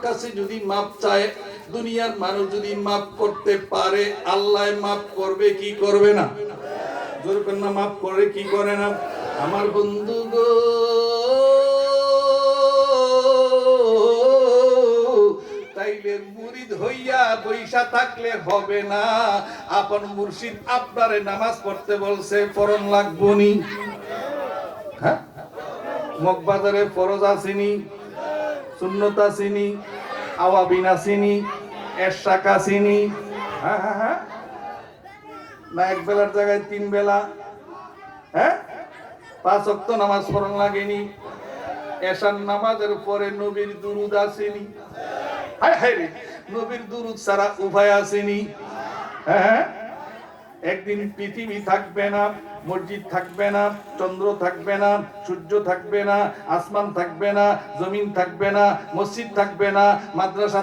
কাছে যদি মাপ চায়, দুনিয়ার মানুষ যদি মাপ করতে পারে, আল্লাহ মাপ করবে কি করবে না? জোর করে না, মাপ করে কি করে না? আমার বন্ধু গো, তাইলে মুরিদ হইয়া বৈশা থাকলে হবে না। আপন মুর্শিদ আপনারে নামাজ পড়তে বলছে, পড়ন লাগবনি। হ্যাঁ, মগবাজারে ফরজ আসেনি, সুন্নত আসেনি, আওয়াবিন আসেনি, এরশাক আসেনি। হ্যাঁ হ্যাঁ হ্যাঁ, না এক বেলার জায়গায় 3 বেলা। হ্যাঁ, 5 ওয়াক্ত নামাজ পড়ন লাগেনি। এশার নামাজের পরে নবীর দুরুদ আসেনি। হায় হায় রে, নবীর দুরুদ ছাড়া উপায় আসেনি। হ্যাঁ, একদিন পৃথিবী থাকবে না, মসজিদ থাকবে না, চন্দ্র থাকবে না, সূর্য থাকবে না, আসমান থাকবে না, জমিন থাকবে না, মসজিদ থাকবে না, মাদ্রাসা